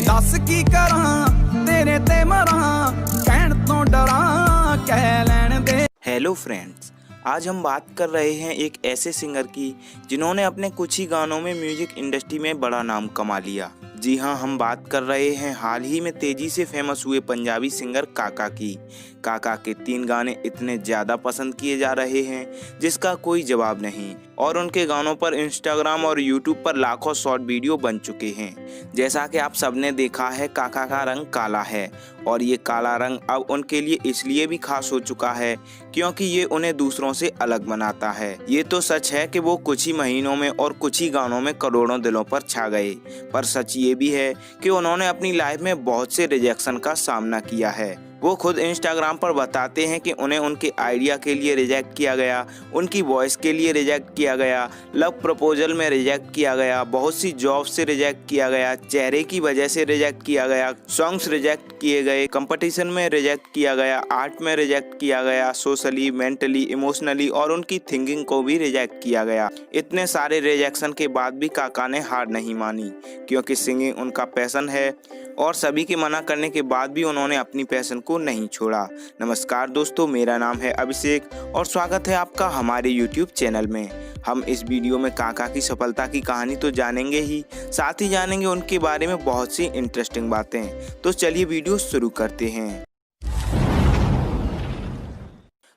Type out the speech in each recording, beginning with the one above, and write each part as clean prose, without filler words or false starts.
दस की करा तेरे ते मरा कहण तो डरा कह लैण दे। हेलो फ्रेंड्स, आज हम बात कर रहे हैं एक ऐसे सिंगर की जिन्होंने अपने कुछ ही गानों में म्यूजिक इंडस्ट्री में बड़ा नाम कमा लिया। जी हाँ, हम बात कर रहे हैं हाल ही में तेजी से फेमस हुए पंजाबी सिंगर काका की। काका के 3 गाने इतने ज़्यादा पसंद किए जा रहे हैं जिसका कोई जवाब नहीं, और उनके गानों पर इंस्टाग्राम और यूट्यूब पर लाखों शॉर्ट वीडियो बन चुके हैं। जैसा कि आप सबने देखा है, काका का रंग काला है और ये काला रंग अब उनके लिए इसलिए भी खास हो चुका है क्योंकि ये उन्हें दूसरों से अलग बनाता है। ये तो सच है कि वो कुछ ही महीनों में और कुछ ही गानों में करोड़ों दिलों पर छा गए, पर सच ये भी है कि उन्होंने अपनी लाइफ में बहुत से रिजेक्शन का सामना किया है। वो खुद इंस्टाग्राम पर बताते हैं कि उन्हें उनके आइडिया के लिए रिजेक्ट किया गया, उनकी वॉइस के लिए रिजेक्ट किया गया, लव प्रपोजल में रिजेक्ट किया गया, बहुत सी जॉब से रिजेक्ट किया गया, चेहरे की वजह से रिजेक्ट किया गया, सॉन्ग्स रिजेक्ट किए गए, कंपटीशन में रिजेक्ट किया गया, आर्ट में रिजेक्ट किया गया, सोशली, मेंटली, इमोशनली और उनकी थिंकिंग को भी रिजेक्ट किया गया। इतने सारे रिजेक्शन के बाद भी काका ने हार नहीं मानी क्योंकि सिंगिंग उनका पैशन है और सभी के मना करने के बाद भी उन्होंने अपनी पैशन को नहीं छोड़ा। नमस्कार दोस्तों, मेरा नाम है अभिषेक और स्वागत है आपका हमारे YouTube चैनल में। हम इस वीडियो में काका की सफलता की कहानी तो जानेंगे ही, साथ ही जानेंगे उनके बारे में बहुत सी इंटरेस्टिंग बातें। तो चलिए वीडियो शुरू करते हैं।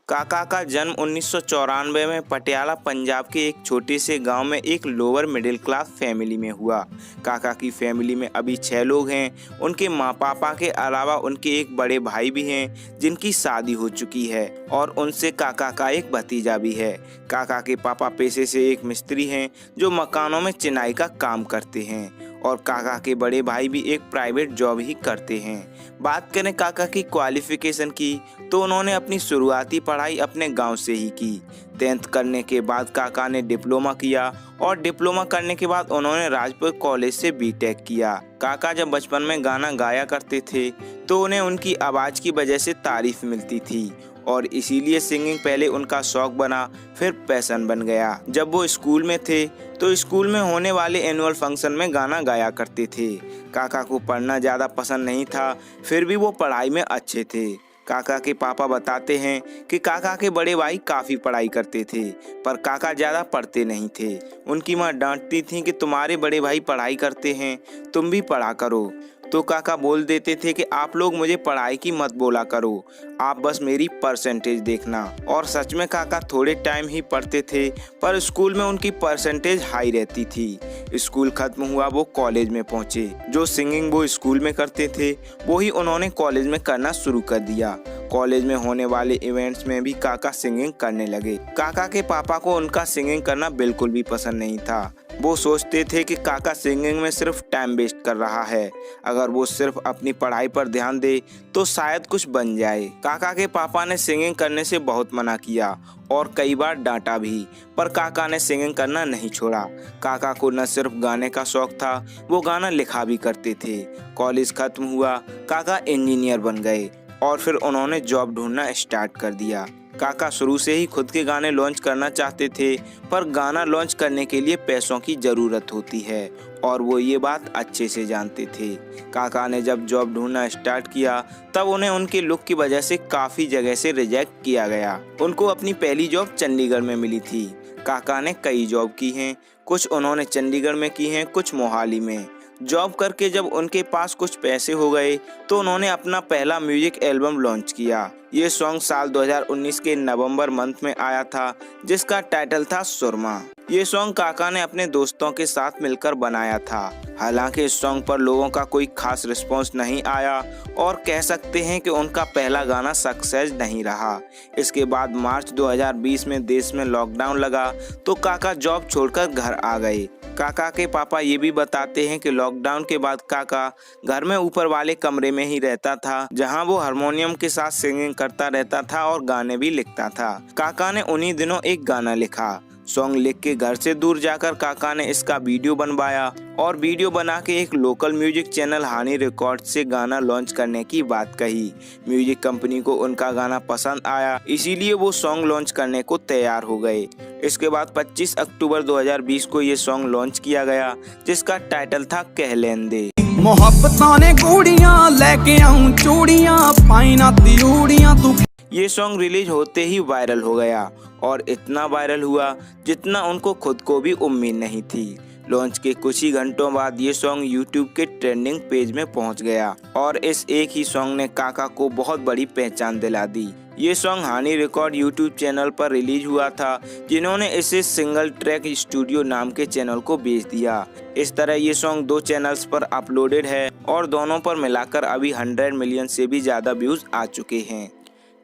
काका का जन्म 1994 में पटियाला पंजाब के एक छोटे से गांव में एक लोअर मिडिल क्लास फैमिली में हुआ। काका की फैमिली में अभी 6 लोग हैं। उनके माँ पापा के अलावा उनके एक बड़े भाई भी हैं जिनकी शादी हो चुकी है और उनसे काका का एक भतीजा भी है। काका के पापा पेशे से एक मिस्त्री हैं जो मकानों में चिनाई का काम करते हैं और काका के बड़े भाई भी एक प्राइवेट जॉब ही करते हैं। बात करें काका की क्वालिफिकेशन की तो उन्होंने अपनी शुरुआती पढ़ाई अपने गांव से ही की। 10th करने के बाद काका ने डिप्लोमा किया और डिप्लोमा करने के बाद उन्होंने राजपुर कॉलेज से बीटेक किया। काका जब बचपन में गाना गाया करते थे तो उन्हें उनकी आवाज़ की वजह से तारीफ मिलती थी और इसीलिए सिंगिंग पहले उनका शौक बना, फिर पैशन बन गया। जब वो स्कूल में थे तो स्कूल में होने वाले एनुअल फंक्शन में गाना गाया करते थे। काका को पढ़ना ज़्यादा पसंद नहीं था, फिर भी वो पढ़ाई में अच्छे थे। काका के पापा बताते हैं कि काका के बड़े भाई काफ़ी पढ़ाई करते थे पर काका ज़्यादा पढ़ते नहीं थे। उनकी माँ डांटती थी कि तुम्हारे बड़े भाई पढ़ाई करते हैं, तुम भी पढ़ा करो। तो काका बोल देते थे कि आप लोग मुझे पढ़ाई की मत बोला करो, आप बस मेरी परसेंटेज देखना। और सच में काका थोड़े टाइम ही पढ़ते थे पर स्कूल में उनकी परसेंटेज हाई रहती थी। स्कूल खत्म हुआ, वो कॉलेज में पहुंचे। जो सिंगिंग वो स्कूल में करते थे वो ही उन्होंने कॉलेज में करना शुरू कर दिया। कॉलेज में होने वाले इवेंट्स में भी काका सिंगिंग करने लगे। काका के पापा को उनका सिंगिंग करना बिल्कुल भी पसंद नहीं था। वो सोचते थे कि काका सिंगिंग में सिर्फ टाइम वेस्ट कर रहा है, अगर वो सिर्फ अपनी पढ़ाई पर ध्यान दे तो शायद कुछ बन जाए। काका के पापा ने सिंगिंग करने से बहुत मना किया और कई बार डांटा भी, पर काका ने सिंगिंग करना नहीं छोड़ा। काका को न सिर्फ गाने का शौक था, वो गाना लिखा भी करते थे। कॉलेज खत्म हुआ, काका इंजीनियर बन गए और फिर उन्होंने जॉब ढूंढना स्टार्ट कर दिया। काका शुरू से ही खुद के गाने लॉन्च करना चाहते थे पर गाना लॉन्च करने के लिए पैसों की ज़रूरत होती है और वो ये बात अच्छे से जानते थे। काका ने जब जॉब ढूंढना स्टार्ट किया तब उन्हें उनके लुक की वजह से काफ़ी जगह से रिजेक्ट किया गया। उनको अपनी पहली जॉब चंडीगढ़ में मिली थी। काका ने कई जॉब की हैं, कुछ उन्होंने चंडीगढ़ में की हैं, कुछ मोहाली में। जॉब करके जब उनके पास कुछ पैसे हो गए तो उन्होंने अपना पहला म्यूजिक एल्बम लॉन्च किया। ये सॉन्ग साल 2019 के नवंबर मंथ में आया था जिसका टाइटल था सुरमा। ये सॉन्ग काका ने अपने दोस्तों के साथ मिलकर बनाया था। हालांकि इस सॉन्ग पर लोगों का कोई खास रिस्पॉन्स नहीं आया और कह सकते हैं कि उनका पहला गाना सक्सेस नहीं रहा। इसके बाद मार्च 2020 में देश में लॉकडाउन लगा तो काका जॉब छोड़कर घर आ गए। काका के पापा ये भी बताते हैं कि लॉकडाउन के बाद काका घर में ऊपर वाले कमरे में ही रहता था जहां वो हारमोनियम के साथ सिंगिंग करता रहता था और गाने भी लिखता था। काका ने उन्हीं दिनों एक गाना लिखा। सॉन्ग लिख के घर से दूर जाकर काका ने इसका वीडियो बनवाया और वीडियो बना के एक लोकल म्यूजिक चैनल हानी रिकॉर्ड से गाना लॉन्च करने की बात कही। म्यूजिक कंपनी को उनका गाना पसंद आया, इसीलिए वो सॉन्ग लॉन्च करने को तैयार हो गए। इसके बाद 25 अक्टूबर 2020 को ये सॉन्ग लॉन्च किया गया जिसका टाइटल था कह लेन दे। ਮੁਹੱਬਤਾਂ ਨੇ ਗੂੜੀਆਂ ਲੈ ਕੇ ਆਉਂ ਚੂੜੀਆਂ ਪਾਈ ਨਾ ਤਿਊੜੀਆਂ ਤੂੰ। ये सॉन्ग रिलीज होते ही वायरल हो गया और इतना वायरल हुआ जितना उनको खुद को भी उम्मीद नहीं थी। लॉन्च के कुछ ही घंटों बाद ये सॉन्ग यूट्यूब के ट्रेंडिंग पेज में पहुंच गया और इस एक ही सॉन्ग ने काका को बहुत बड़ी पहचान दिला दी। ये song Honey record YouTube channel पर रिलीज हुआ था, जिन्होंने इसे सिंगल ट्रैक स्टूडियो नाम के चैनल को बेच दिया। इस तरह ये सॉन्ग 2 चैनल्स पर अपलोडेड है और दोनों पर मिलाकर अभी 100 मिलियन से भी ज़्यादा व्यूज़ आ चुके हैं।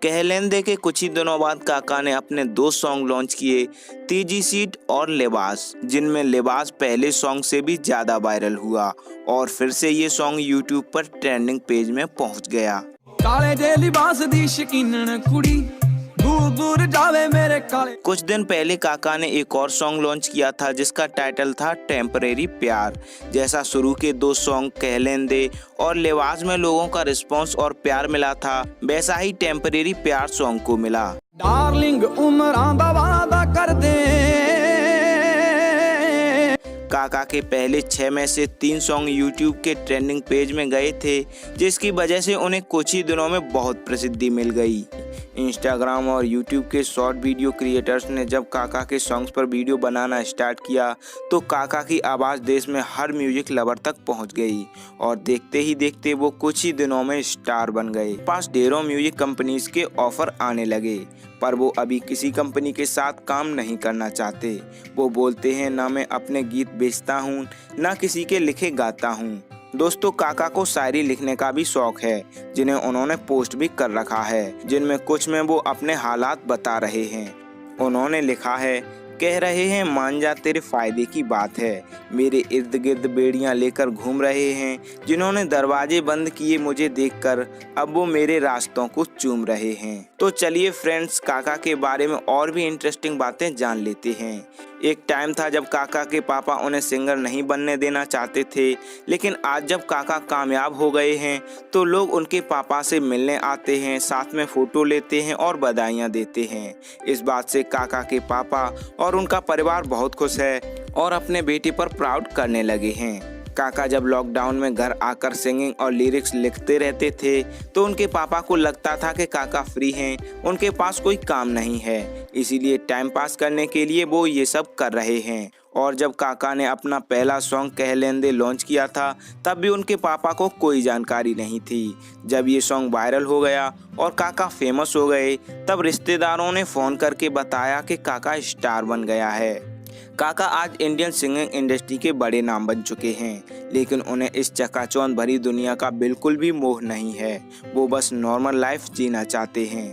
कहलेंदे के कुछ ही दिनों बाद काका ने अपने 2 सॉन्ग लॉन्च किए, तीजी सीट और लिबास, जिनमें लिबास पहले सॉन्ग से भी ज़्यादा वायरल हुआ और फिर से ये सॉन्ग यूट्यूब पर ट्रेंडिंग पेज में पहुंच गया। काले जे लिबास दी शकीनन कुड़ी दूर दूर जावे मेरे काले। कुछ दिन पहले काका ने एक और सॉन्ग लॉन्च किया था जिसका टाइटल था टेम्परेरी प्यार। जैसा शुरू के 2 सॉन्ग कहलेंदे और लिबास में लोगों का रिस्पांस और प्यार मिला था, वैसा ही टेम्परेरी प्यार सॉन्ग को मिला। डार्लिंग उमरां दा वादा कर दे। काका के पहले 6 में से 3 सॉन्ग यूट्यूब के ट्रेंडिंग पेज में गए थे, जिसकी वजह से उन्हें कुछ ही दिनों में बहुत प्रसिद्धि मिल गई। इंस्टाग्राम और यूट्यूब के शॉर्ट वीडियो क्रिएटर्स ने जब काका के सॉन्ग्स पर वीडियो बनाना स्टार्ट किया तो काका की आवाज़ देश में हर म्यूजिक लवर तक पहुंच गई और देखते ही देखते वो कुछ ही दिनों में स्टार बन गए। पास ढेरों म्यूजिक कंपनीज के ऑफर आने लगे, पर वो अभी किसी कंपनी के साथ काम नहीं करना चाहते। वो बोलते हैं ना मैं अपने गीत बेचता हूँ, ना किसी के लिखे गाता हूँ। दोस्तों, काका को शायरी लिखने का भी शौक है, जिन्हें उन्होंने पोस्ट भी कर रखा है, जिनमें कुछ में वो अपने हालात बता रहे हैं। उन्होंने लिखा है, कह रहे हैं मान जा तेरे फायदे की बात है, मेरे इर्द गिर्द बेड़ियां लेकर घूम रहे हैं, जिन्होंने दरवाजे बंद किए मुझे देखकर अब वो मेरे रास्तों को चूम रहे हैं। तो चलिए फ्रेंड्स, काका के बारे में और भी इंटरेस्टिंग बातें जान लेते हैं। एक टाइम था जब काका के पापा उन्हें सिंगर नहीं बनने देना चाहते थे, लेकिन आज जब काका कामयाब हो गए हैं तो लोग उनके पापा से मिलने आते हैं, साथ में फ़ोटो लेते हैं और बधाइयाँ देते हैं। इस बात से काका के पापा और उनका परिवार बहुत खुश है और अपने बेटे पर प्राउड करने लगे हैं। काका जब लॉकडाउन में घर आकर सिंगिंग और लिरिक्स लिखते रहते थे तो उनके पापा को लगता था कि काका फ्री हैं, उनके पास कोई काम नहीं है, इसीलिए टाइम पास करने के लिए वो ये सब कर रहे हैं। और जब काका ने अपना पहला सॉन्ग कहलेंदे लॉन्च किया था तब भी उनके पापा को कोई जानकारी नहीं थी। जब ये सॉन्ग वायरल हो गया और काका फेमस हो गए तब रिश्तेदारों ने फ़ोन करके बताया कि काका स्टार बन गया है। काका आज इंडियन सिंगिंग इंडस्ट्री के बड़े नाम बन चुके हैं, लेकिन उन्हें इस चकाचौंध भरी दुनिया का बिल्कुल भी मोह नहीं है। वो बस नॉर्मल लाइफ जीना चाहते हैं।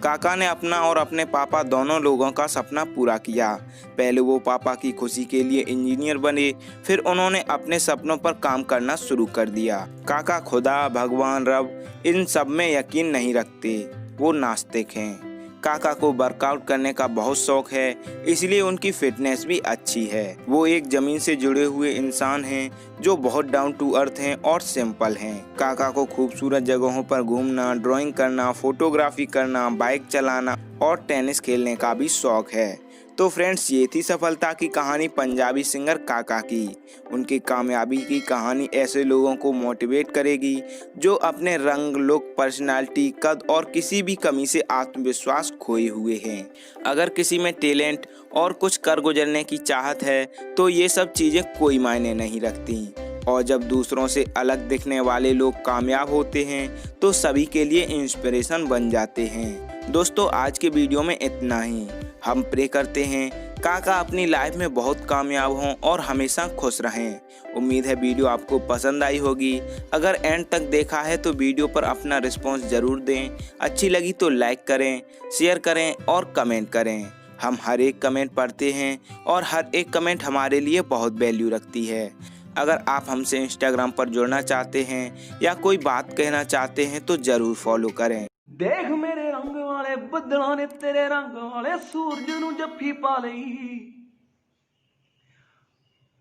काका ने अपना और अपने पापा दोनों लोगों का सपना पूरा किया। पहले वो पापा की खुशी के लिए इंजीनियर बने, फिर उन्होंने अपने सपनों पर काम करना शुरू कर दिया। काका खुदा, भगवान, रब इन सब में यकीन नहीं रखते, वो नास्तिक हैं। काका को वर्कआउट करने का बहुत शौक है, इसलिए उनकी फिटनेस भी अच्छी है। वो एक जमीन से जुड़े हुए इंसान हैं जो बहुत डाउन टू अर्थ हैं और सिंपल हैं। काका को खूबसूरत जगहों पर घूमना, ड्राइंग करना, फोटोग्राफी करना, बाइक चलाना और टेनिस खेलने का भी शौक है। तो फ्रेंड्स, ये थी सफलता की कहानी पंजाबी सिंगर काका की। उनकी कामयाबी की कहानी ऐसे लोगों को मोटिवेट करेगी जो अपने रंग, लुक, पर्सनालिटी, कद और किसी भी कमी से आत्मविश्वास खोए हुए हैं। अगर किसी में टैलेंट और कुछ कर गुजरने की चाहत है तो ये सब चीज़ें कोई मायने नहीं रखती। और जब दूसरों से अलग दिखने वाले लोग कामयाब होते हैं तो सभी के लिए इंस्पिरेशन बन जाते हैं। दोस्तों, आज के वीडियो में इतना ही। हम प्रे करते हैं काका अपनी लाइफ में बहुत कामयाब हों और हमेशा खुश रहें। उम्मीद है वीडियो आपको पसंद आई होगी। अगर एंड तक देखा है तो वीडियो पर अपना रिस्पॉन्स ज़रूर दें। अच्छी लगी तो लाइक करें, शेयर करें और कमेंट करें। हम हर एक कमेंट पढ़ते हैं और हर एक कमेंट हमारे लिए बहुत वैल्यू रखती है। अगर आप हमसे इंस्टाग्राम पर जुड़ना चाहते हैं या कोई बात कहना चाहते हैं तो ज़रूर फॉलो करें। देख मेरे रंग वाले बदलां ने तेरे रंग वाले सूरज नूं जफ्फी पा लई,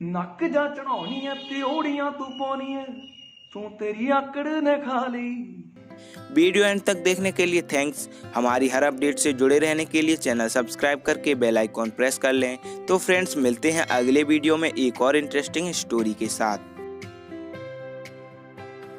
नक जा चढ़ाउणी है ते ओड़ियां तू पाउणी है, तू तेरी आकड़ ने खा ली। वीडियो एंड तक देखने के लिए थैंक्स। हमारी हर अपडेट से जुड़े रहने के लिए चैनल सब्सक्राइब करके बेल आइकॉन प्रेस कर लें। तो फ्रेंड्स, मिलते हैं अगले वीडियो में एक और इंटरेस्टिंग स्टोरी के साथ।